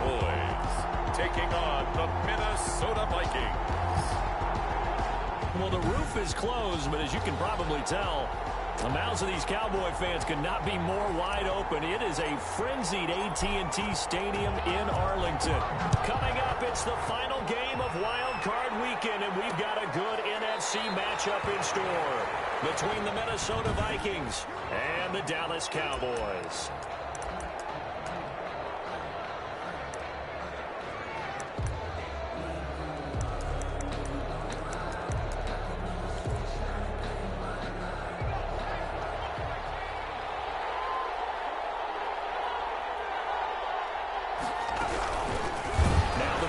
Cowboys taking on the Minnesota Vikings. Well, the roof is closed, but as you can probably tell, the mouths of these Cowboy fans could not be more wide open. It is a frenzied AT&T Stadium in Arlington. Coming up, it's the final game of Wild Card Weekend, and we've got a good NFC matchup in store between the Minnesota Vikings and the Dallas Cowboys.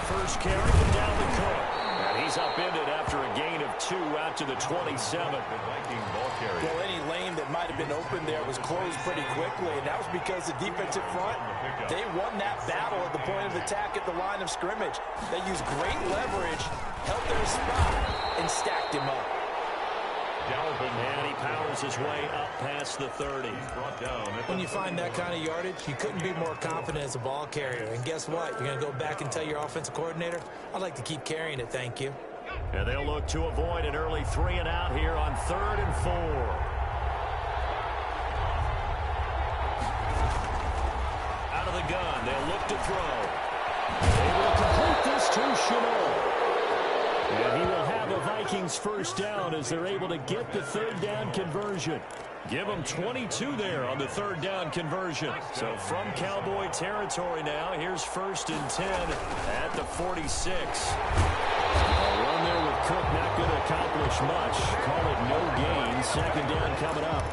First carry from down the court. And he's upended after a gain of 2 out to the 27. Well, any lane that might have been open there was closed pretty quickly, and that was because the defensive front, they won that battle at the point of attack at the line of scrimmage. They used great leverage, held their spot, and stacked him up. And he powers his way up past the 30. When you find that kind of yardage, you couldn't be more confident as a ball carrier. And guess what? You're going to go back and tell your offensive coordinator, I'd like to keep carrying it, thank you. And they'll look to avoid an early 3 and out here on 3rd and 4. Out of the gun, they'll look to throw. They will complete this to Chanel. And he will have a Vikings first down as they're able to get the 3rd down conversion. Give them 22 there on the 3rd down conversion. So from Cowboy territory now, here's 1st and 10 at the 46. A run there with Cook not going to accomplish much. Call it no gain. 2nd down coming up.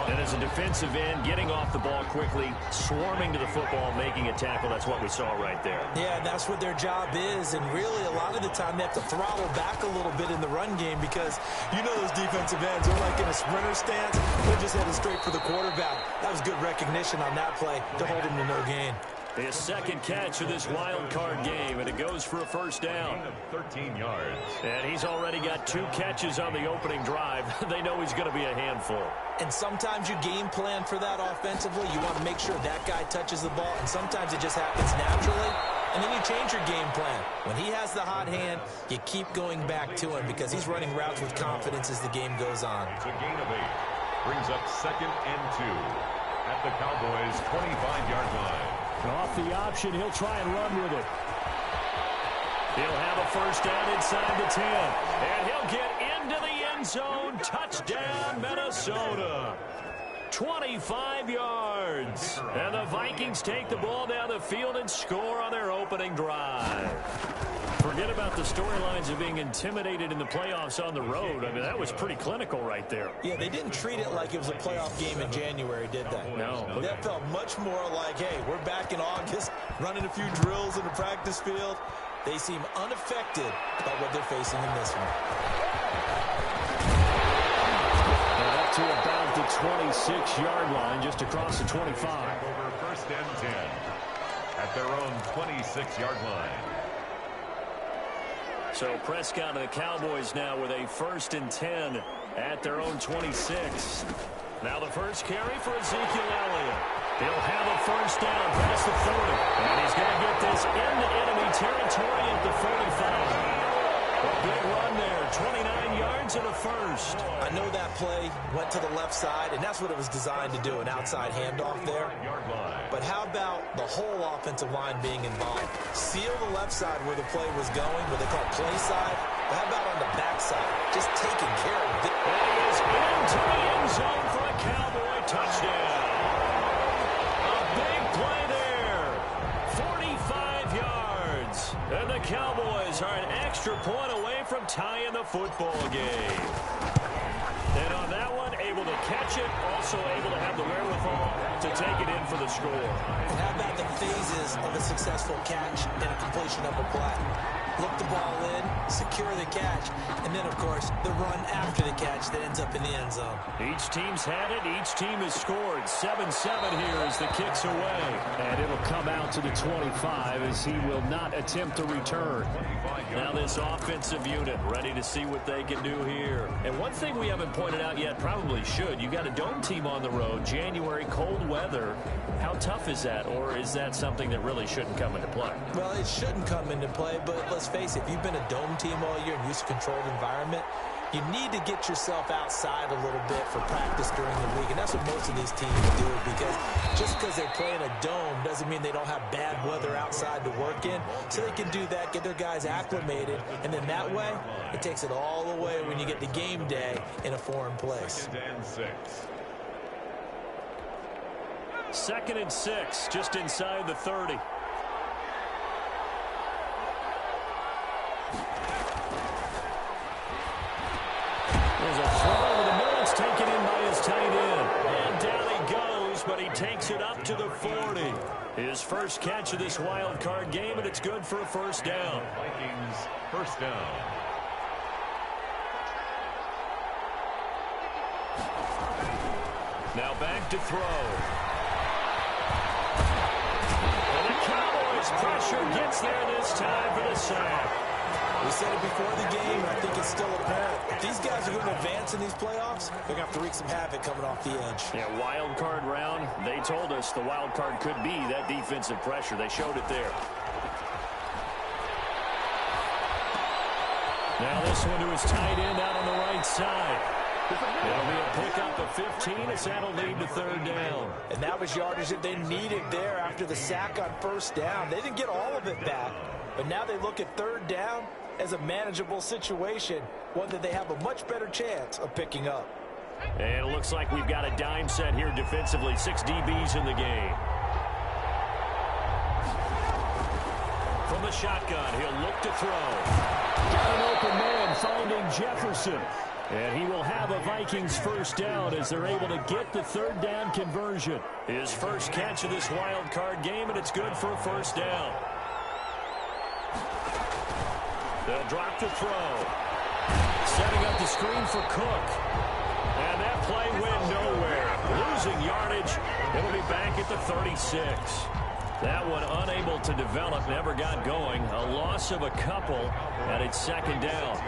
And as a defensive end, getting off the ball quickly, swarming to the football, making a tackle. That's what we saw right there. Yeah, that's what their job is. And really, a lot of the time, they have to throttle back a little bit in the run game because you know those defensive ends are like in a sprinter stance. They're just headed straight for the quarterback. That was good recognition on that play to hold him to no gain. His 2nd catch of this wild card game, and it goes for a 1st down. 13 yards. And he's already got 2 catches on the opening drive. They know he's going to be a handful. And sometimes you game plan for that offensively. You want to make sure that guy touches the ball, and sometimes it just happens naturally. And then you change your game plan. When he has the hot hand, you keep going back to him because he's running routes with confidence as the game goes on. It's a gain of 8. Brings up 2nd and 2 at the Cowboys' 25-yard line. Off the option, he'll try and run with it. He'll have a 1st down inside the 10. And he'll get into the end zone. Touchdown, Minnesota. 25 yards. And the Vikings take the ball down the field and score on their opening drive. Forget about the storylines of being intimidated in the playoffs on the road. I mean, that was pretty clinical right there. Yeah, they didn't treat it like it was a playoff game in January, did they? No. That felt much more like, hey, we're back in August, running a few drills in the practice field. They seem unaffected by what they're facing in this one. And up to about the 26-yard line, just across the 25. Over 1st and 10 at their own 26-yard line. So Prescott and the Cowboys now with a 1st and 10 at their own 26. Now the first carry for Ezekiel Elliott. He'll have a 1st down past the 40. And he's going to get this into enemy territory at the 45. A big run there, 29 yards and a 1st. I know that play went to the left side, and that's what it was designed to do, an outside handoff there. But how about the whole offensive line being involved? Seal the left side where the play was going, what they call play side. But how about on the back side? Just taking care of it. And he is into the end zone for a Cowboy touchdown. A big play there. 45 yards. And the Cowboys are an extra point away from tying the football game. And on that one, able to catch it, also able to have the wherewithal to take it in for the score. And how about the phases of a successful catch and a completion of a play? Look the ball in, secure the catch, and then, of course, the run after the catch that ends up in the end zone. Each team's had it. Each team has scored. 7-7 here as the kick's away. And it'll come out to the 25 as he will not attempt to return. Now this offensive unit ready to see what they can do here. And one thing we haven't pointed out yet, probably should, you got a dome team on the road, January, cold weather. How tough is that, or is that something that really shouldn't come into play? Well, it shouldn't come into play, but let's face it, if you've been a dome team all year and used to controlled environment, you need to get yourself outside a little bit for practice during the week, and that's what most of these teams do, because just because they're playing a dome doesn't mean they don't have bad weather outside to work in, so they can do that, get their guys acclimated, and then that way, it takes it all away when you get to game day in a foreign place. 2nd and 6, just inside the 30. There's a throw over the middle. It's taken in by his tight end. And down he goes, but he takes it up to the 40. His first catch of this wild card game, and it's good for a first down. Vikings first down. Now back to throw. And the Cowboys pressure gets there this time for the sack. We said it before the game, and I think it's still apparent. If these guys are going to advance in these playoffs, they're going to have to wreak some havoc coming off the edge. Yeah, wild card round. They told us the wild card could be that defensive pressure. They showed it there. Now this one to his tight end out on the right side. It'll be a pickup of 15 as that'll lead to 3rd down. And that was yardage that they needed there after the sack on 1st down. They didn't get all of it back, but now they look at 3rd down as a manageable situation, one that they have a much better chance of picking up. And it looks like we've got a dime set here defensively. 6 DBs in the game. From the shotgun, he'll look to throw. Got an open man finding Jefferson. And he will have a Vikings first down as they're able to get the 3rd down conversion. His first catch of this wild card game, and it's good for a first down. They'll drop to throw. Setting up the screen for Cook. And that play went nowhere. Losing yardage. It'll be back at the 36. That one unable to develop, never got going. A loss of a couple, and it's 2nd down.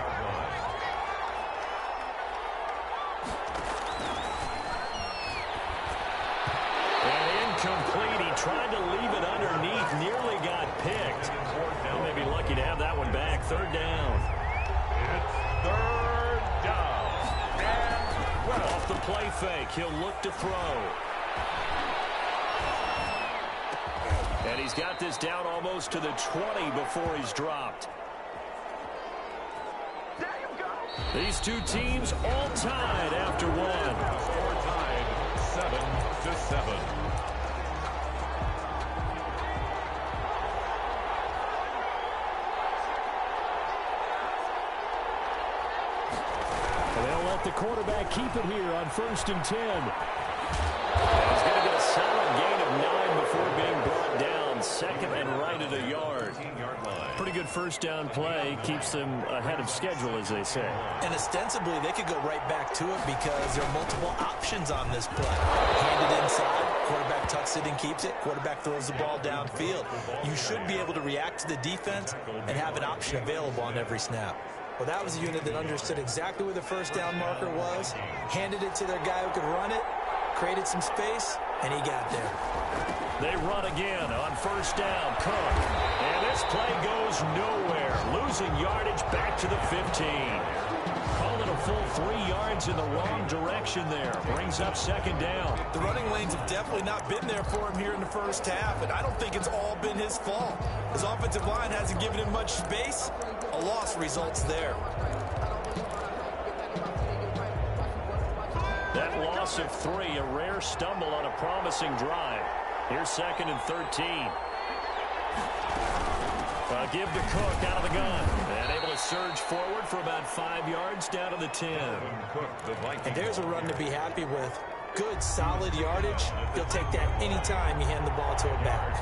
And incomplete. He tried to leave it underneath, nearly got picked. He may be lucky to have that one back. 3rd down. It's 3rd down. And well, off the play fake, he'll look to throw. And he's got this down almost to the 20 before he's dropped. These two teams all tied after one. score tied 7-7. They'll let the quarterback keep it here on 1st and 10. He's going to get a solid gain of 9 before being brought down. 2nd and right at a yard. Pretty good first down play. Keeps them ahead of schedule, as they say. And ostensibly, they could go right back to it because there are multiple options on this play. Handed inside, quarterback tucks it and keeps it. Quarterback throws the ball downfield. You should be able to react to the defense and have an option available on every snap. Well, that was a unit that understood exactly where the first down marker was, handed it to their guy who could run it, created some space, and he got there. They run again on 1st down. Cook. And this play goes nowhere. Losing yardage back to the 15. Call it a full 3 yards in the wrong direction there. Brings up 2nd down. The running lanes have definitely not been there for him here in the first half, and I don't think it's all been his fault. His offensive line hasn't given him much space. A loss results there. That loss of 3, a rare stumble on a promising drive. Here's 2nd and 13. Give to Cook out of the gun. And able to surge forward for about 5 yards down to the 10. And there's a run to be happy with. Good, solid yardage. He'll take that any time you hand the ball to a back.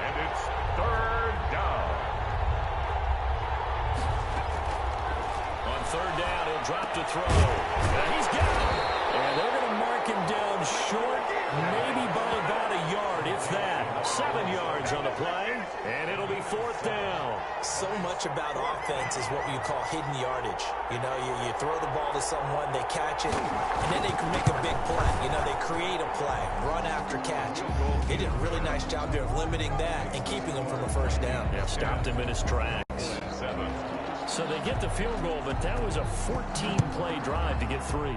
And it's 3rd down. On 3rd down, he'll drop to throw. And he's got it. And they're going to mark him down short, maybe by about a yard, if that. 7 yards on the play, and it'll be 4th down. So much about offense is what you call hidden yardage. You know, you throw the ball to someone, they catch it, and then they can make a big play. You know, they create a play, run after catch. They did a really nice job there of limiting that and keeping him from a first down. Yeah, stopped him in his tracks. So they get the field goal, but that was a 14-play drive to get 3.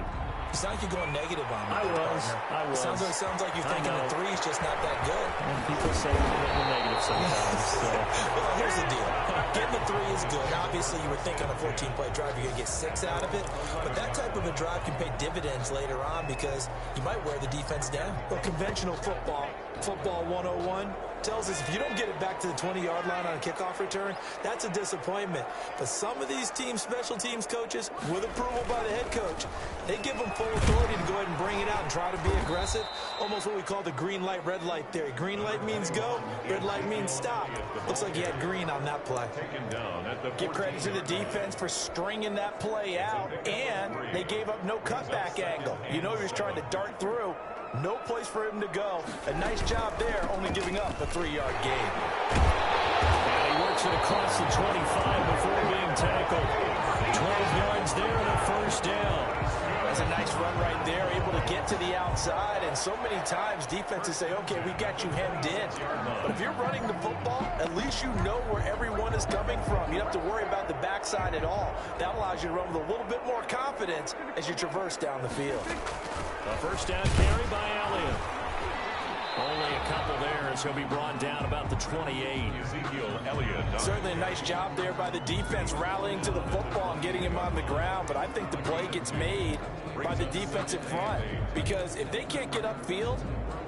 It sounds like you're going negative on me. I was. It sounds like you're thinking the 3 is just not that good. And people say we're negative sometimes. So. Well, here's the deal. Getting the 3 is good. Obviously, you would think on a 14-play drive you're going to get 6 out of it. But that type of a drive can pay dividends later on because you might wear the defense down. Well, conventional football 101, tells us if you don't get it back to the 20-yard line on a kickoff return, that's a disappointment. But some of these teams, special teams coaches, with approval by the head coach, they give them full authority to go ahead and bring it out and try to be aggressive. Almost what we call the green light, red light theory. Green light means go, red light means stop. Looks like he had green on that play. Give credit to the defense for stringing that play out, and they gave up no cutback angle. You know he was trying to dart through. No place for him to go. A nice job there, only giving up a 3-yard gain. And he works it across the 25 before being tackled. 12 yards there and a first down. That's a nice run right there, able to get to the outside. And so many times defenses say, okay, we got you hemmed in. But if you're running the football, at least you know where everyone is coming from. You don't have to worry about the backside at all. That allows you to run with a little bit more confidence as you traverse down the field. A first down carry by Elliott. Only a couple there as he'll be brought down about the 28. Certainly a nice job there by the defense rallying to the football and getting him on the ground. But I think the play gets made by the defensive front. Because if they can't get upfield,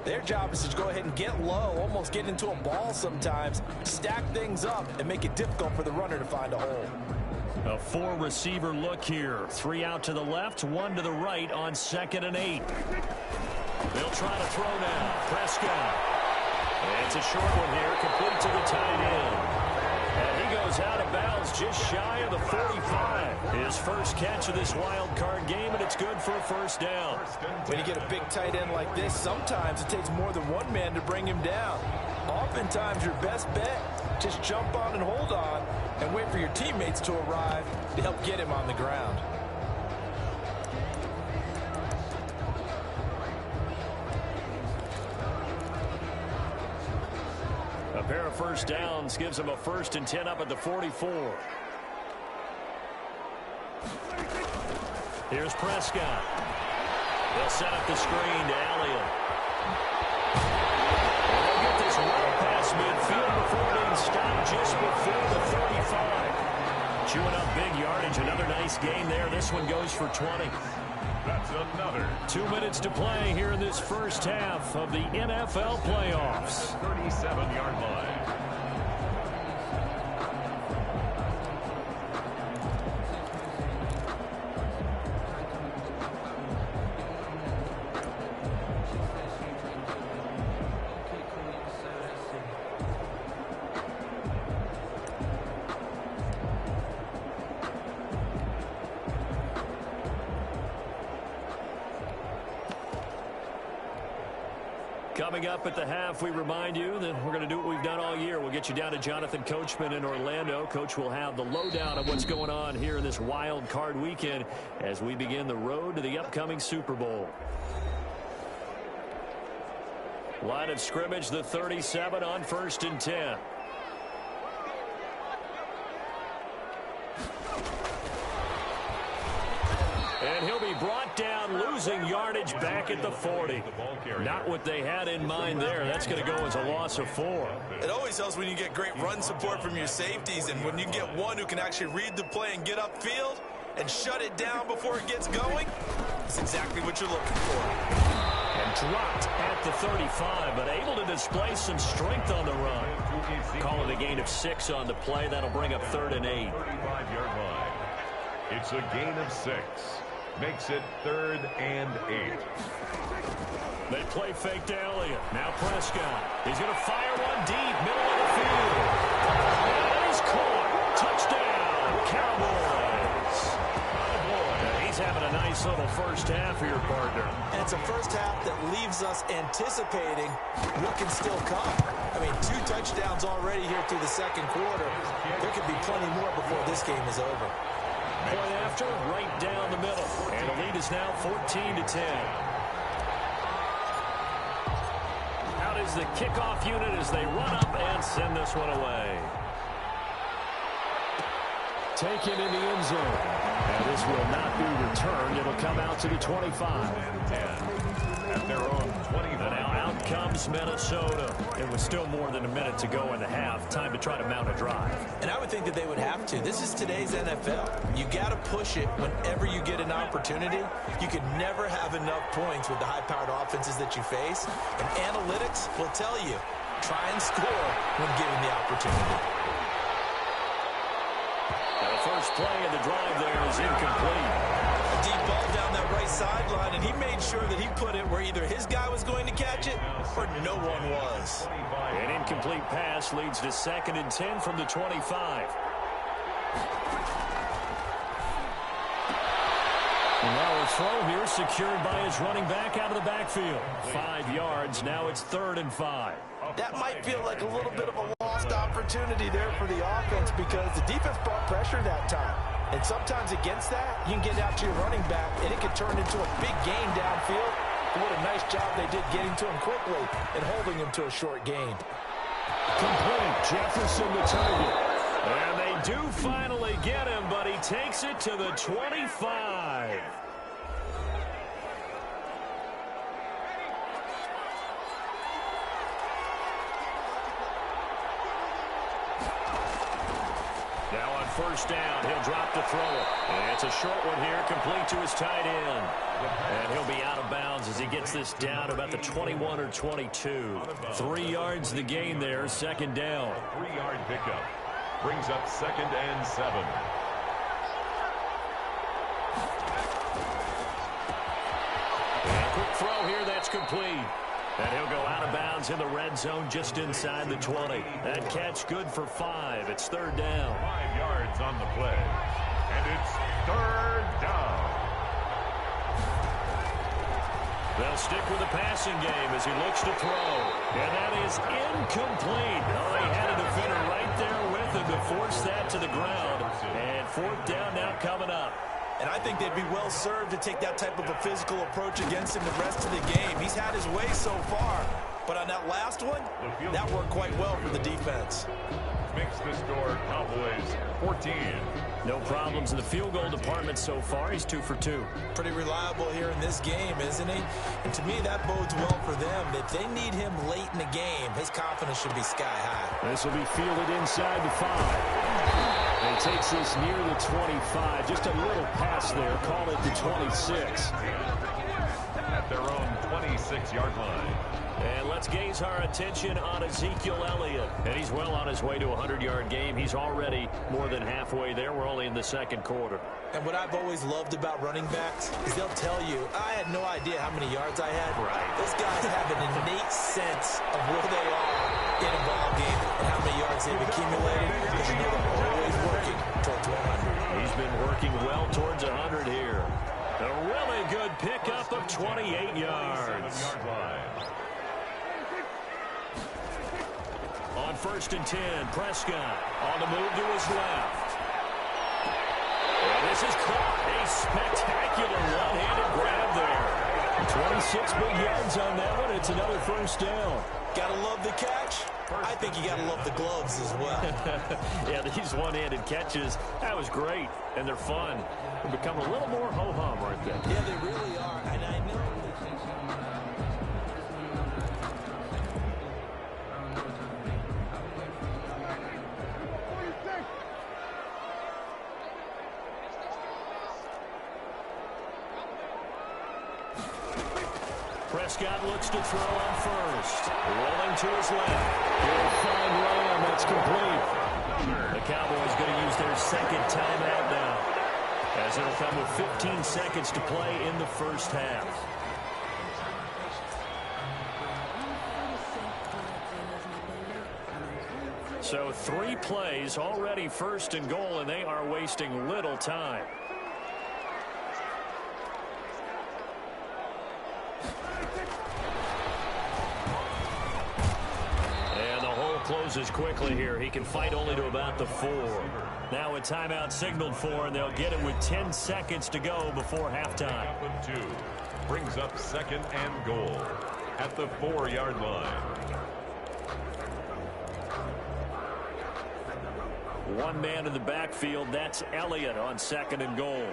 their job is to go ahead and get low, almost get into a ball sometimes, stack things up, and make it difficult for the runner to find a hole. A 4-receiver look here. 3 out to the left, 1 to the right on 2nd and 8. They'll try to throw now. Prescott. And it's a short one here, complete to the tight end. And he goes out of bounds just shy of the 45. His first catch of this wild card game, and it's good for a first down. When you get a big tight end like this, sometimes it takes more than one man to bring him down. Oftentimes, your best bet, just jump on and hold on and wait for your teammates to arrive to help get him on the ground. A pair of first downs gives him a 1st and 10 up at the 44. Here's Prescott. They'll set up the screen to Elliott. And they'll get this right past midfield before being stopped just before the 35. Chewing up big yardage. Another nice gain there. This one goes for 20. That's another. 2 minutes to play here in this first half of the NFL playoffs. 37-yard line. Coming up at the half, we remind you that we're going to do what we've done all year. We'll get you down to Jonathan Coachman in Orlando. Coach will have the lowdown of what's going on here in this wild card weekend as we begin the road to the upcoming Super Bowl. Line of scrimmage, the 37 on 1st and 10. And he'll be brought down, losing yardage back at the 40. Not what they had in mind there. That's going to go as a loss of 4. It always helps when you get great run support from your safeties, and when you get one who can actually read the play and get upfield and shut it down before it gets going, it's exactly what you're looking for. And dropped at the 35, but able to display some strength on the run. Call it a gain of 6 on the play. That'll bring up 3rd and 8. 35-yard line. It's a gain of 6. Makes it 3rd and 8. They play fake to Elliott. Now Prescott. He's going to fire one deep, middle of the field. And he's caught. Touchdown, Cowboys. And he's having a nice nice little first half for your partner. And it's a first half that leaves us anticipating what can still come. I mean, 2 touchdowns already here through the second quarter. There could be plenty more before this game is over. Point after, right down the middle. And the lead is now 14-10. Out is the kickoff unit as they run up and send this one away. Taken in the end zone. And this will not be returned. It'll come out to the 25. At their own 20. And now out comes Minnesota. It was still more than a minute to go in the half. Time to try to mount a drive. And I would think that they would have to. This is today's NFL. You got to push it whenever you get an opportunity. You can never have enough points with the high-powered offenses that you face. And analytics will tell you, try and score when given the opportunity. The first play of the drive there is incomplete. A deep ball down that right sideline, and he made sure that he put it where either his guy was going to catch it or no one was. An incomplete pass leads to 2nd and 10 from the 25. And now a throw here secured by his running back out of the backfield. 5 yards. Now it's 3rd and 5. That might feel like a little bit of a lost opportunity there for the offense because the defense brought pressure that time. And sometimes against that, you can get out to your running back, and it could turn into a big gain downfield. What a nice job they did getting to him quickly and holding him to a short gain. Complete. Jefferson the target. And they do finally get him, but he takes it to the 25. Now on first down, he'll drop to throw it. And it's a short one here, complete to his tight end. And he'll be out of bounds as he gets this down about the 21 or 22. 3 yards the gain there, 2nd down. A 3-yard pickup brings up 2nd and 7. And quick throw here, that's complete. And he'll go out of bounds in the red zone just inside the 20. That catch good for 5. It's 3rd down. 5 yards on the play. And it's 3rd down. They'll stick with the passing game as he looks to throw. And that is incomplete. Oh, he had a defender right there with him to force that to the ground. And 4th down now coming up. And I think they'd be well served to take that type of a physical approach against him the rest of the game. He's had his way so far. But on that last one, that worked quite well for the defense. Makes the score Cowboys 14. No problems in the field goal department so far. He's 2 for 2. Pretty reliable here in this game, isn't he? And to me, that bodes well for them. If they need him late in the game, his confidence should be sky high. This will be fielded inside the 5. And he takes this near the 25. Just a little pass there. Call it the 26. At their own 26-yard line. And let's gaze our attention on Ezekiel Elliott. And he's well on his way to a 100-yard game. He's already more than halfway there. We're only in the 2nd quarter. And what I've always loved about running backs is they'll tell you, I had no idea how many yards I had. Right. Those guys have an innate sense of where they are in a ball game and how many yards they've accumulated because you know they're always working towards 100. He's been working well towards 100 here. A really good pickup of 28 yards. On 1st and 10, Prescott on the move to his left. And this is caught. A spectacular one-handed grab there. 26 big yards on that one. It's another 1st down. Gotta love the catch. I think you gotta love the gloves as well. Yeah, these one-handed catches, that was great. And they're fun. They become a little more ho-hum, aren't they? Yeah, they really are. And I know. Prescott looks to throw on 1st. Rolling to his left. He'll find Lamb. That's complete. The Cowboys going to use their 2nd timeout now, as it'll come with 15 seconds to play in the 1st half. So 3 plays, already 1st and goal, and they are wasting little time. closes quickly here. He can fight only to about the 4. Now a timeout signaled for, and they'll get it with 10 seconds to go before halftime. 2 brings up 2nd and goal at the 4-yard line. One man in the backfield. That's Elliott on 2nd and goal.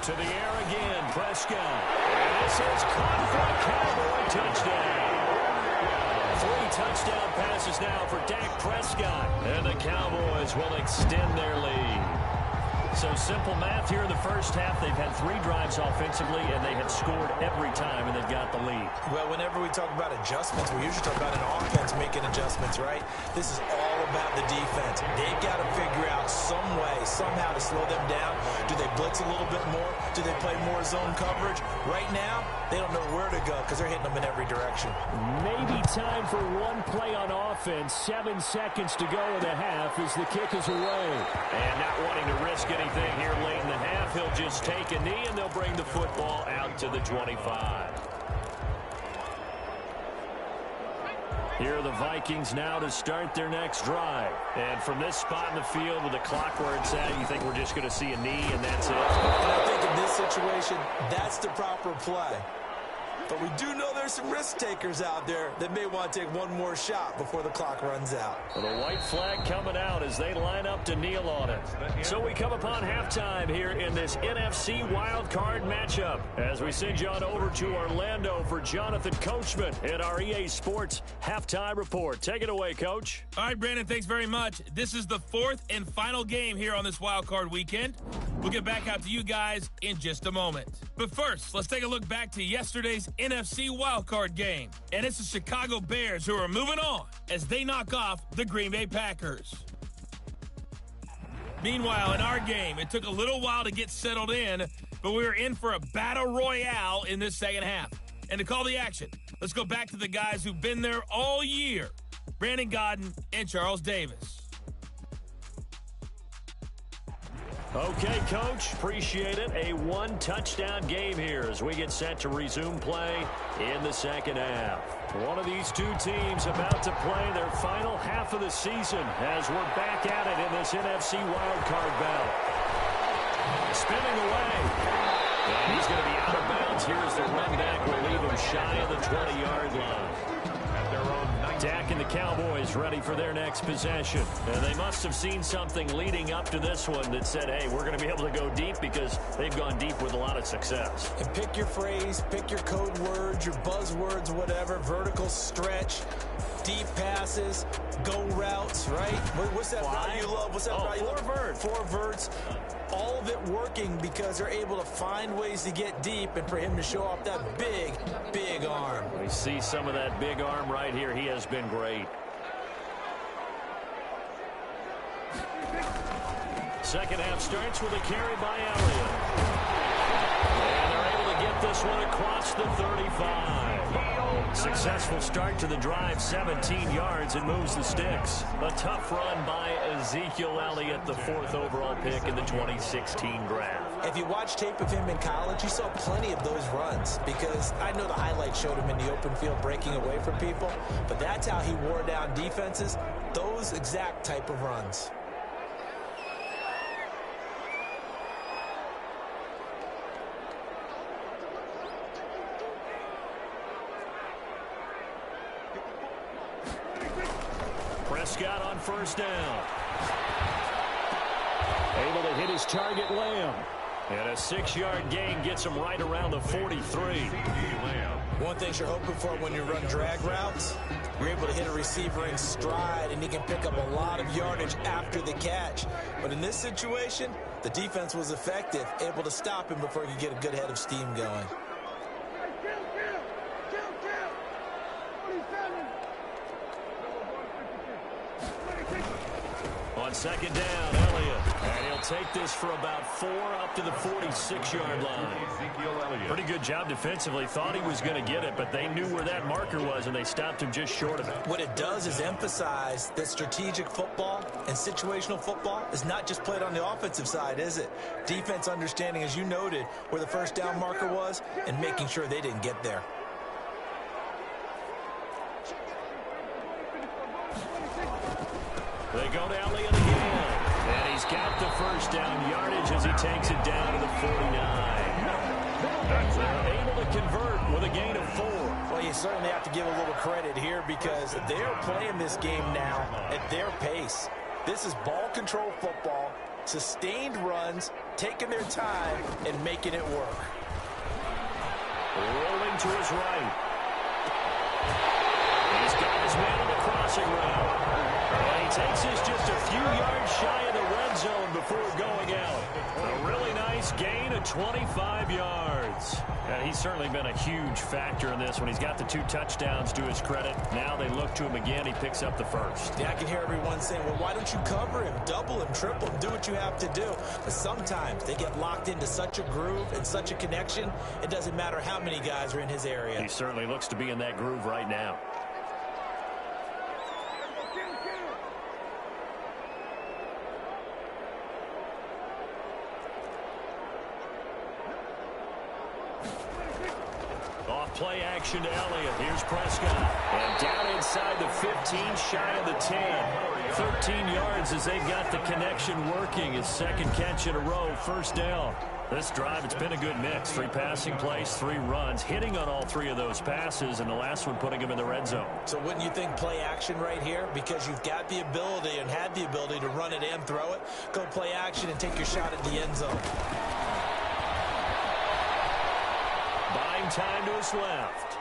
To the air again, Prescott. And this is caught for a Cowboy touchdown. 3 touchdown passes now for Dak Prescott. And the Cowboys will extend their lead. So simple math here in the first half. They've had 3 drives offensively, and they have scored every time, and they've got the lead. Well, whenever we talk about adjustments, we usually talk about an offense making adjustments, right? This is all about the defense. They've got to figure out some way, somehow to slow them down. Do they blitz a little bit more? Do they play more zone coverage? Right now, they don't know where to go because they're hitting them in every direction. Maybe time for one play on offense. 7 seconds to go in the half as the kick is away. And not wanting to risk anything here late in the half, he'll just take a knee, and they'll bring the football out to the 25. Here are the Vikings now to start their next drive. And from this spot in the field with the clock where it's at, you think we're just going to see a knee and that's it? And I think in this situation, that's the proper play. But we do know there's some risk takers out there that may want to take one more shot before the clock runs out. Well, the white flag coming out as they line up to kneel on it. So we come upon halftime here in this NFC wild card matchup as we send you on over to Orlando for Jonathan Coachman in our EA Sports halftime report. Take it away, Coach. All right, Brandon, thanks very much. This is the 4th and final game here on this wild card weekend. We'll get back out to you guys in just a moment. But first, let's take a look back to yesterday's NFC wildcard game. And it's the Chicago Bears who are moving on as they knock off the Green Bay Packers. Meanwhile, in our game, it took a little while to get settled in, but we were in for a battle royale in this second half. And to call the action, let's go back to the guys who've been there all year, Brandon Godden and Charles Davis. Okay, Coach, appreciate it. A 1-touchdown game here as we get set to resume play in the second half. One of these two teams about to play their final half of the season as we're back at it in this NFC wildcard battle. Spinning away. And he's going to be out of bounds here as the run back will leave him shy of the 20-yard line. At their own Dak and the Cowboys ready for their next possession. And they must have seen something leading up to this one that said, hey, we're going to be able to go deep because they've gone deep with a lot of success. And pick your phrase, pick your code words, your buzzwords, whatever, vertical stretch, deep passes, go routes, right? What's that route you love? What's that route you love? 4 verts. 4 verts. All of it working because they're able to find ways to get deep and for him to show off that big, big arm. We see some of that big arm right here. He has been great. Second half starts with a carry by Elliott. And they're able to get this one across the 35. Successful start to the drive, 17 yards, and moves the sticks. A tough run by Ezekiel Elliott, the 4th overall pick in the 2016 draft. If you watch tape of him in college, you saw plenty of those runs because I know the highlights showed him in the open field breaking away from people, but that's how he wore down defenses, those exact type of runs. Prescott on first down. Able to hit his target, Lamb. And a 6-yard gain gets him right around the 43. One thing you're hoping for when you run drag routes, you're able to hit a receiver in stride, and he can pick up a lot of yardage after the catch. But in this situation, the defense was effective, able to stop him before he could get a good head of steam going. On second down, Elliott. And he'll take this for about 4 up to the 46-yard line. Pretty good job defensively. Thought he was going to get it, but they knew where that marker was, and they stopped him just short of it. What it does is emphasize that strategic football and situational football is not just played on the offensive side, is it? Defense understanding, as you noted, where the first down marker was and making sure they didn't get there. They go to Elliott again. And he's got the first down yardage as he takes it down to the 49. They're able to convert with a gain of 4. Well, you certainly have to give a little credit here because they're playing this game now at their pace. This is ball control football, sustained runs, taking their time, and making it work. Rolling to his right. He's got his man on the crossing route. And he takes this just a few yards shy of the red zone before going out. A really nice gain of 25 yards. And he's certainly been a huge factor in this when he's got the 2 touchdowns to his credit. Now they look to him again. He picks up the first. Yeah, I can hear everyone saying, well, why don't you cover him, double him, triple him, do what you have to do. But sometimes they get locked into such a groove and such a connection, it doesn't matter how many guys are in his area. He certainly looks to be in that groove right now. Play action to Elliott. Here's Prescott. And down inside the 15, shy of the 10. 13 yards as they've got the connection working. His second catch in a row, first down. This drive, it's been a good mix. 3 passing plays, 3 runs, hitting on all 3 of those passes, and the last one putting him in the red zone. So wouldn't you think play action right here? Because you've got the ability and had the ability to run it and throw it. Go play action and take your shot at the end zone. Time to his left.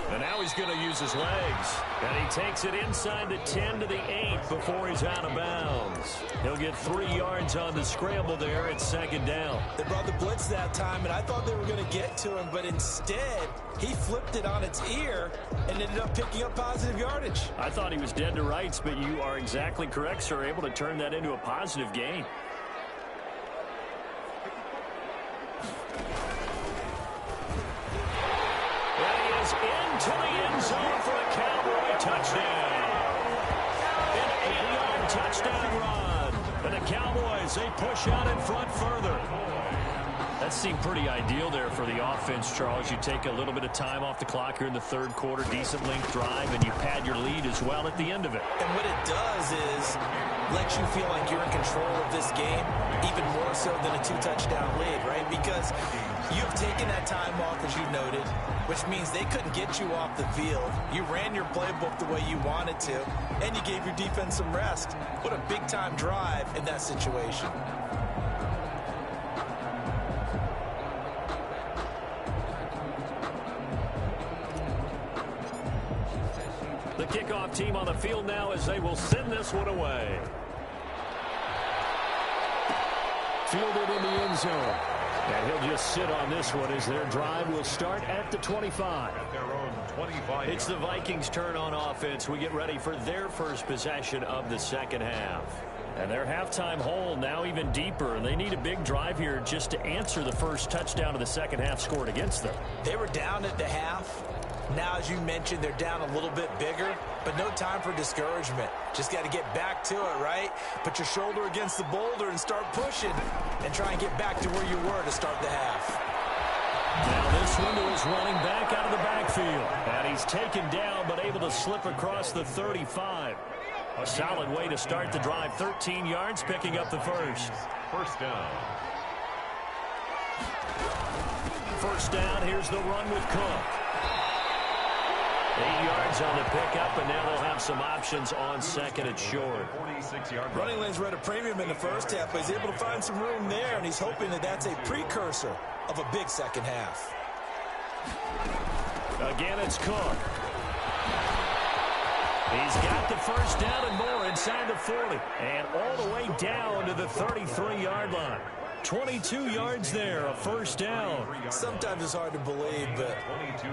And now he's going to use his legs. And he takes it inside the 10 to the 8 before he's out of bounds. He'll get 3 yards on the scramble there at second down. They brought the blitz that time, and I thought they were going to get to him, but instead he flipped it on its ear and ended up picking up positive yardage. I thought he was dead to rights, but you are exactly correct, sir. Able to turn that into a positive gain. Into the end zone for a Cowboy touchdown. An 8-yard touchdown run. And the Cowboys, they push out in front further. That seemed pretty ideal there for the offense, Charles. You take a little bit of time off the clock here in the third quarter, decent length drive, and you pad your lead as well at the end of it. And what it does is let you feel like you're in control of this game, even more so than a 2-touchdown lead, right? Because you've taken that time off, as you noted, which means they couldn't get you off the field. You ran your playbook the way you wanted to, and you gave your defense some rest. What a big-time drive in that situation. The kickoff team on the field now as they will send this one away. Fielded in the end zone. And he'll just sit on this one as their drive will start at the 25. At their own 25. It's the Vikings' turn on offense. We get ready for their first possession of the second half. And their halftime hole now even deeper, and they need a big drive here just to answer the first touchdown of the second half scored against them. They were down at the half. Now, as you mentioned, they're down a little bit bigger, but no time for discouragement. Just got to get back to it, right? Put your shoulder against the boulder and start pushing and try and get back to where you were to start the half. Now this window is running back out of the backfield. And he's taken down but able to slip across the 35. A solid way to start the drive. 13 yards, picking up the first. First down. First down, here's the run with Cook. 8 yards on the pickup, and now they'll have some options on second and short. 46-yard Running lanes were at a premium in the first half, but he's able to find some room there, and he's hoping that that's a precursor of a big second half. Again, it's Cook. He's got the first down and more inside the 40, and all the way down to the 33-yard line. 22 yards there, a first down. Sometimes it's hard to believe, but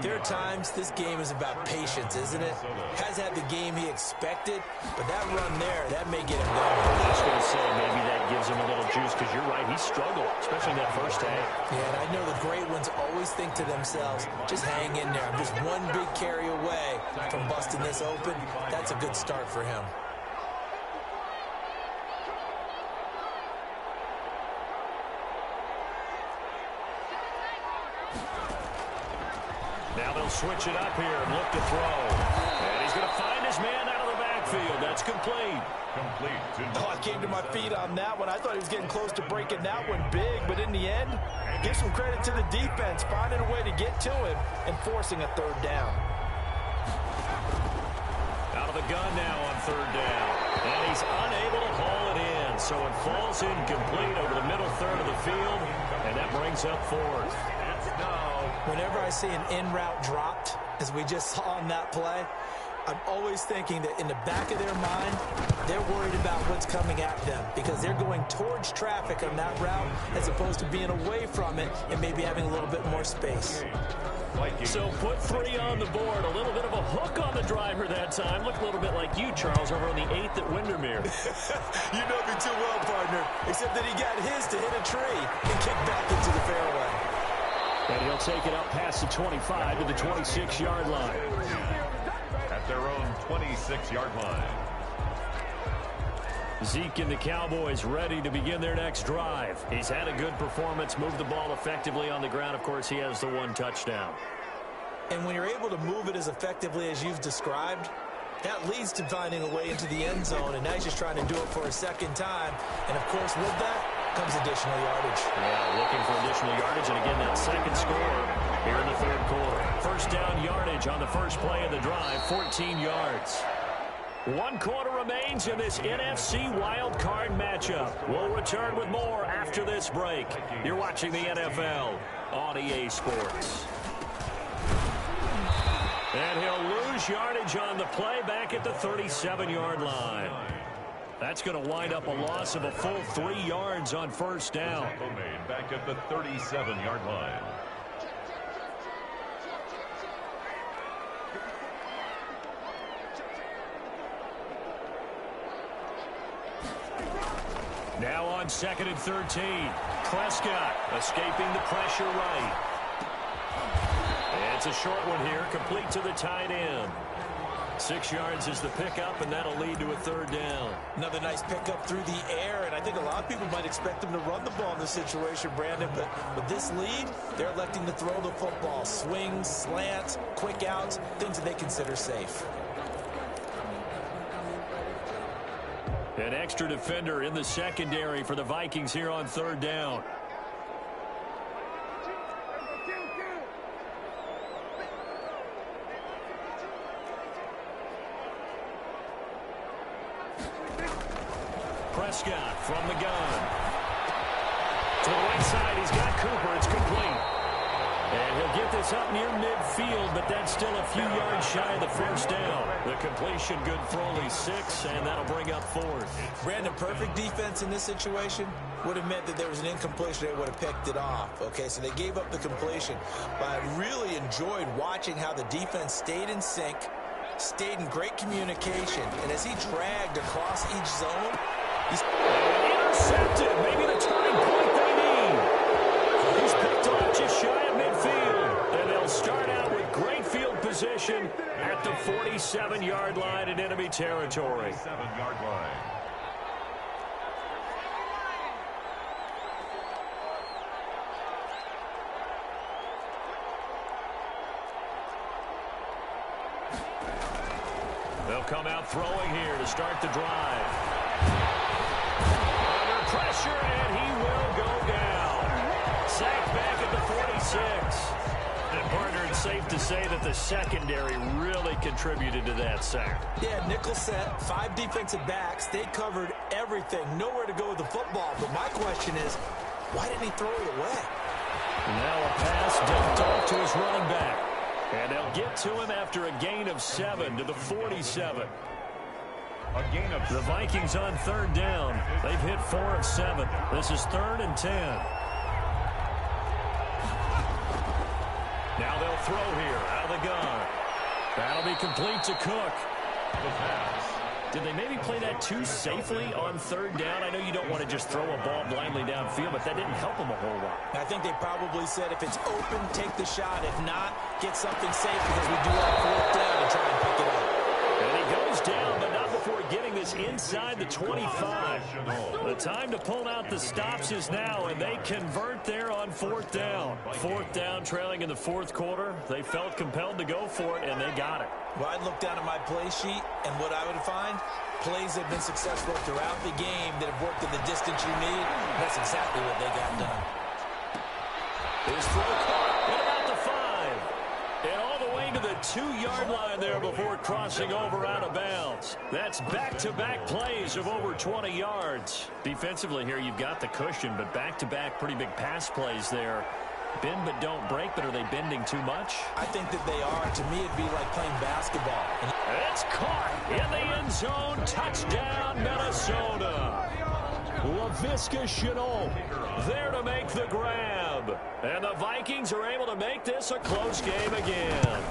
there are times this game is about patience, isn't it? Has had the game he expected, but that run there, that may get him going. I was just going to say maybe that gives him a little juice because you're right, he struggled, especially in that first half. Yeah, and I know the great ones always think to themselves, just hang in there. I'm just one big carry away from busting this open. That's a good start for him. Now they'll switch it up here and look to throw. And he's going to find his man out of the backfield. backfield. That's complete. I came to my feet on that one. I thought he was getting close to breaking that one big, but in the end, give some credit to the defense, finding a way to get to him and forcing a third down. Out of the gun now on third down. And he's unable to haul it in, so it falls incomplete over the middle third of the field, and that brings up fourth. Whenever I see an in-route dropped, as we just saw on that play, I'm always thinking that in the back of their mind, they're worried about what's coming at them because they're going towards traffic on that route as opposed to being away from it and maybe having a little bit more space. So put 3 on the board. A little bit of a hook on the driver that time. Looked a little bit like you, Charles, over on the 8th at Windermere. You know me too well, partner, except that he got his to hit a tree and kick back into the fairway. And he'll take it up past the 25 to the 26-yard line. At their own 26-yard line. Zeke and the Cowboys ready to begin their next drive. He's had a good performance, moved the ball effectively on the ground. Of course, he has the 1 touchdown. And when you're able to move it as effectively as you've described, that leads to finding a way into the end zone, and now he's just trying to do it for a second time. And, of course, with that comes additional yardage. Yeah, looking for additional yardage, and again, that second score here in the third quarter. First down yardage on the first play of the drive, 14 yards. 1 quarter remains in this NFC Wild Card matchup. We'll return with more after this break. You're watching the NFL on EA Sports. And he'll lose yardage on the play back at the 37-yard line. That's going to wind up a loss of a full 3 yards on first down. Back at the 37-yard line. Now on 2nd and 13. Prescott escaping the pressure right. It's a short one here, complete to the tight end. 6 yards is the pickup, and that'll lead to a third down. Another nice pickup through the air, and I think a lot of people might expect them to run the ball in this situation, Brandon, but with this lead, they're electing to throw the football. Swings, slants, quick outs, things that they consider safe. An extra defender in the secondary for the Vikings here on third down. Prescott from the gun. To the right side, he's got Cooper. It's complete. And he'll get this up near midfield, but that's still a few yards shy of the first down. The completion good for only 6, and that'll bring up fourth. Brandon, perfect defense in this situation would have meant that there was an incompletion. They would have picked it off. Okay, so they gave up the completion. But I really enjoyed watching how the defense stayed in sync, stayed in great communication, and as he dragged across each zone, he's intercepted. Maybe the turning point they need. He's picked off just shy of midfield. And they'll start out with great field position at the 47-yard line in enemy territory. 47-yard line. They'll come out throwing here to start the drive. Under pressure, and he will go down. Sacked back at the 46. And, partner, it's safe to say that the secondary really contributed to that sack. Yeah, nickel set, 5 defensive backs. They covered everything. Nowhere to go with the football. But my question is, why didn't he throw it away? Now a pass dumped off to his running back. And they'll get to him after a gain of 7 to the 47. A gain of the Vikings on third down. They've hit 4 of 7. This is 3rd and 10. Now they'll throw here out of the gun. That'll be complete to Cook. the pass. Did they maybe play that too safely on third down? I know you don't want to just throw a ball blindly downfield, but that didn't help them a whole lot. I think they probably said if it's open, take the shot. If not, get something safe because we do have 4th down and try and pick it up. And he goes down, but not before getting the this inside the 25. The time to pull out the stops is now, and they convert there on 4th down. 4th down, trailing in the 4th quarter. They felt compelled to go for it, and they got it. Well, I'd look down at my play sheet, and what I would find, plays have been successful throughout the game that have worked at the distance you need. That's exactly what they got done. His throw caught at about the 5. And all the way to the 2-yard line there before crossing over out of bounds. That's back-to-back plays of over 20 yards. Defensively here, you've got the cushion, but back-to-back pretty big pass plays there. Bend but don't break, but are they bending too much? I think that they are. To me, it'd be like playing basketball. It's caught in the end zone. Touchdown, Minnesota. Laviska Shenault there to make the grab. And the Vikings are able to make this a close game again.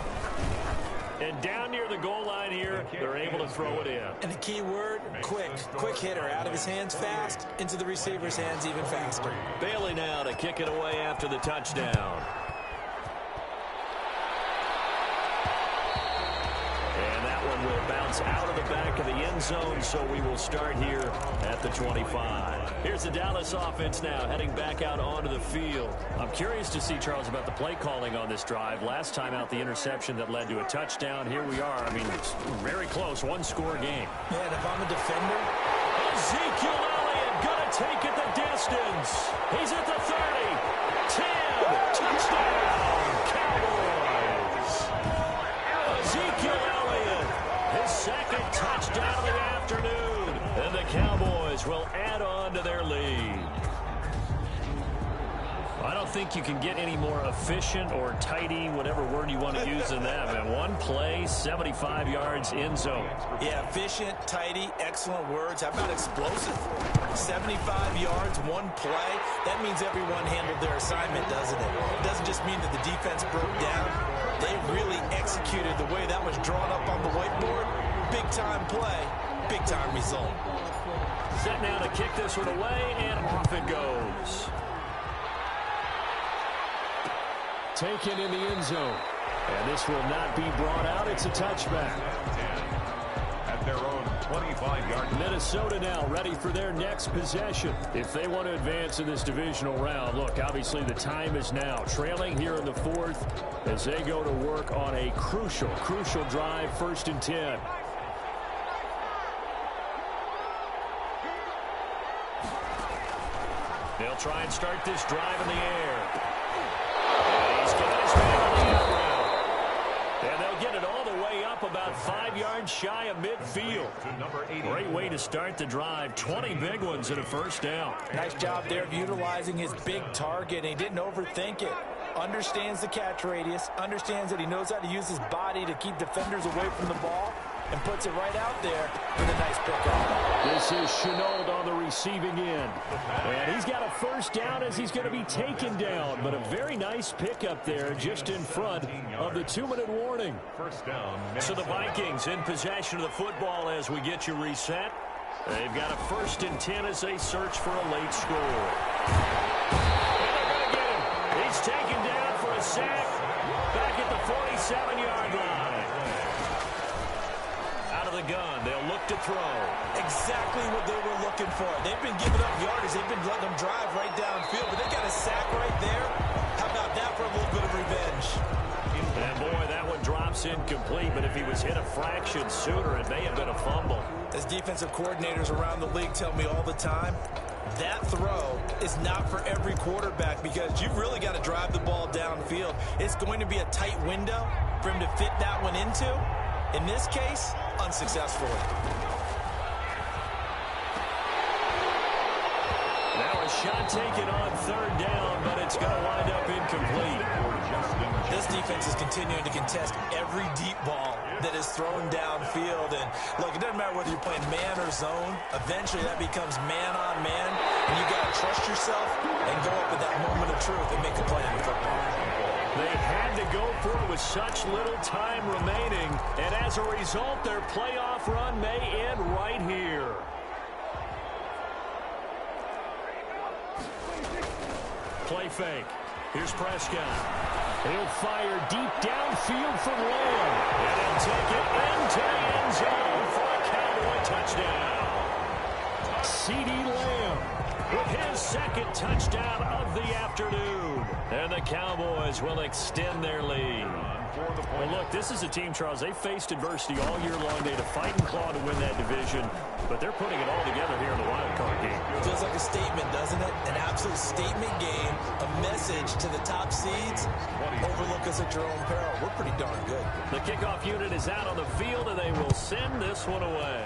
And down near the goal line here, they're able to throw it in. And the key word, quick. Quick hitter. Out of his hands fast, into the receiver's hands even faster. Bailey now to kick it away after the touchdown. And that one will bounce out of the back of the end zone, so we will start here at the 25. Here's the Dallas offense now heading back out onto the field. I'm curious to see, Charles, about the play calling on this drive. Last time out, the interception that led to a touchdown. Here we are. I mean, it's very close, one-score game. Yeah, and if I'm a defender, Ezekiel Elliott gonna take it the distance. He's at the 30, 10, touchdown, Cowboys. Ezekiel Elliott, his second touchdown of the afternoon, and the Cowboys will add on to their lead. I don't think you can get any more efficient or tidy, whatever word you want to use in that. And one play, 75 yards in zone. Yeah, efficient, tidy, excellent words. How about explosive? 75 yards, one play. That means everyone handled their assignment, doesn't it? It doesn't just mean that the defense broke down. They really executed the way that was drawn up on the whiteboard. Big-time play, big-time result. Set now to kick this one away, and off it goes. Taken in the end zone. And this will not be brought out. It's a touchback. At their own 25-yard line. Minnesota now ready for their next possession. If they want to advance in this divisional round, look, obviously the time is now. Trailing here in the 4th as they go to work on a crucial drive, 1st and 10. They'll try and start this drive in the air. And they'll get it all the way up about 5 yards shy of midfield. Great way to start the drive. 20 big ones and a 1st down. Nice job there of utilizing his big target. He didn't overthink it. Understands the catch radius. Understands that he knows how to use his body to keep defenders away from the ball. And puts it right out there with a nice pickup. This is Shenault on the receiving end. And he's got a 1st down as he's going to be taken down. But a very nice pickup there just in front of the 2-minute warning. 1st down. So the Vikings in possession of the football as we get you reset. They've got a 1st and 10 as they search for a late score. And they're going to get him. He's taken down for a sack back at the 47-yard line. The gun. They'll look to throw. Exactly what they were looking for. They've been giving up yardage. They've been letting them drive right downfield, but they got a sack right there. How about that for a little bit of revenge? And boy, that one drops incomplete, but if he was hit a fraction sooner, it may have been a fumble. As defensive coordinators around the league tell me all the time, that throw is not for every quarterback because you've really got to drive the ball downfield. It's going to be a tight window for him to fit that one into. In this case, unsuccessfully. Now a shot taken on 3rd down, but it's going to wind up incomplete. This defense is continuing to contest every deep ball that is thrown downfield. And look, it doesn't matter whether you're playing man or zone. Eventually that becomes man on man. And you got to trust yourself and go up at that moment of truth and make a play in the football. They had to go for it with such little time remaining, and as a result, their playoff run may end right here. Play fake. Here's Prescott. He'll fire deep downfield from Lamb, and he'll take it into the end zone for a Cowboy touchdown. CeeDee Lamb with his second touchdown of the afternoon. And the Cowboys will extend their lead. Well, look, this is a team, Charles, they faced adversity all year long. They had to fight and claw to win that division, but they're putting it all together here in the wild card game. It feels like a statement, doesn't it? An absolute statement game, a message to the top seeds. Overlook us at your own peril. We're pretty darn good. The kickoff unit is out on the field, and they will send this one away.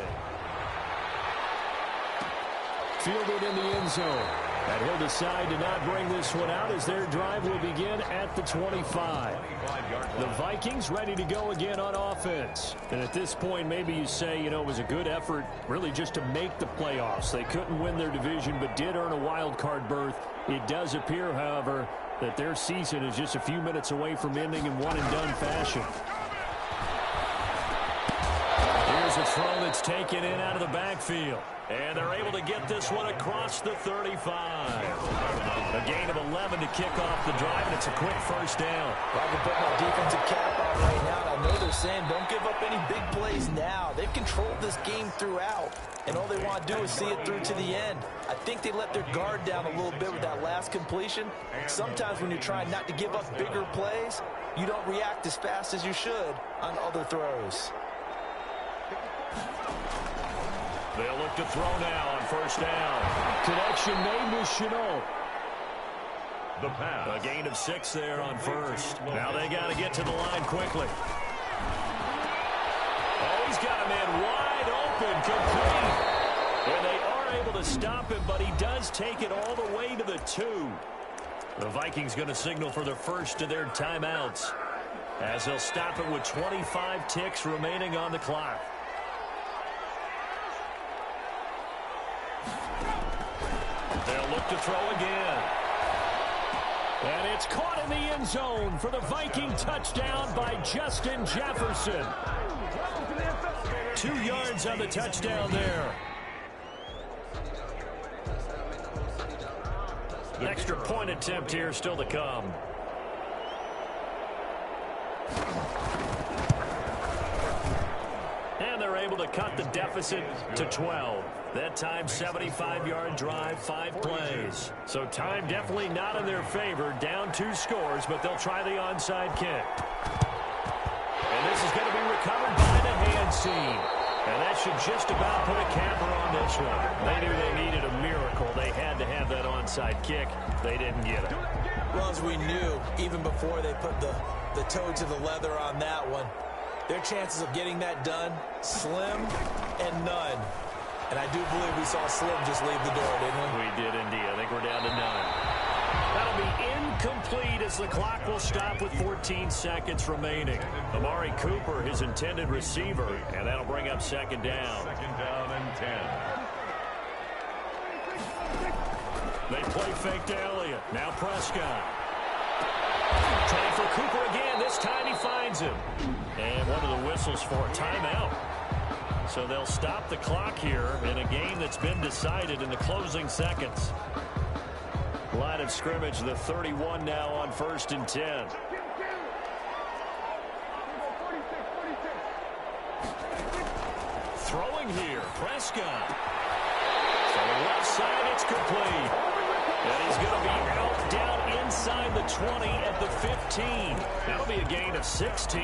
Fielded in the end zone. And he'll decide to not bring this one out as their drive will begin at the 25. The Vikings ready to go again on offense. And at this point, maybe you say, you know, it was a good effort really just to make the playoffs. They couldn't win their division but did earn a wild card berth. It does appear, however, that their season is just a few minutes away from ending in one-and-done fashion. Here's a throw that's taken in out of the backfield. And they're able to get this one across the 35. A gain of 11 to kick off the drive, and it's a quick first down. Well, I can put my defensive cap on right now, and I know they're saying don't give up any big plays now. They've controlled this game throughout, and all they want to do is see it through to the end. I think they let their guard down a little bit with that last completion. Sometimes when you're trying not to give up bigger plays, you don't react as fast as you should on other throws. They'll look to throw now on first down. Connection made with Chenault. The pass. A gain of 6 there on first. Now they got to get to the line quickly. Oh, he's got a man wide open, complete. And they are able to stop him, but he does take it all the way to the 2. The Vikings going to signal for the first of their timeouts as they'll stop it with 25 ticks remaining on the clock. They'll look to throw again. And it's caught in the end zone for the Viking touchdown by Justin Jefferson. 2 yards on the touchdown there. An extra point attempt here still to come. And they're able to cut the deficit to 12. That time, 75-yard drive, 5 plays. So time definitely not in their favor. Down 2 scores, but they'll try the onside kick. And this is going to be recovered by the hands team. And that should just about put a capper on this one. They knew they needed a miracle. They had to have that onside kick. They didn't get it. Well, as we knew, even before they put the toe to the leather on that one, their chances of getting that done, slim and none. And I do believe we saw Slim just leave the door, didn't we? We did indeed. I think we're down to 9. That'll be incomplete as the clock will stop with 14 seconds remaining. Amari Cooper, his intended receiver, and that'll bring up second down. Second down and 10. They play fake to Elliott. Now Prescott. Trying for Cooper again. This time he finds him. And one of the whistles for a timeout. So they'll stop the clock here in a game that's been decided in the closing seconds. Line of scrimmage, the 31 now on 1st and 10. Throwing here, Prescott. From the left side, it's complete. And he's going to be out down inside the 20 at the 15. That'll be a gain of 16,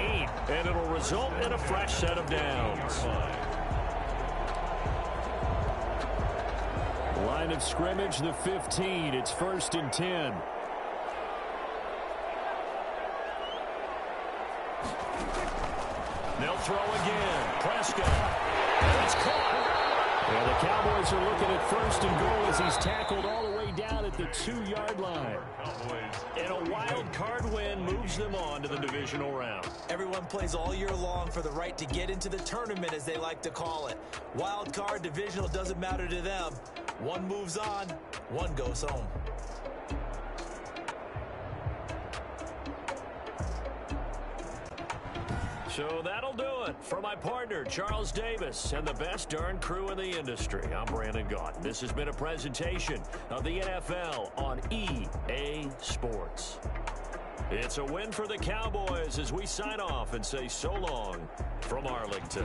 and it'll result in a fresh set of downs. Line of scrimmage, the 15. It's 1st and 10. They'll throw again. Prescott. And it's caught. And the Cowboys are looking at 1st and goal as he's tackled all the way down at the 2-yard line. And a wild card win moves them on to the divisional round. Everyone plays all year long for the right to get into the tournament, as they like to call it. Wild card, divisional, doesn't matter to them. One moves on, one goes home. So that'll do it for my partner, Charles Davis, and the best darn crew in the industry. I'm Brandon Gaunt. This has been a presentation of the NFL on EA Sports. It's a win for the Cowboys as we sign off and say so long from Arlington.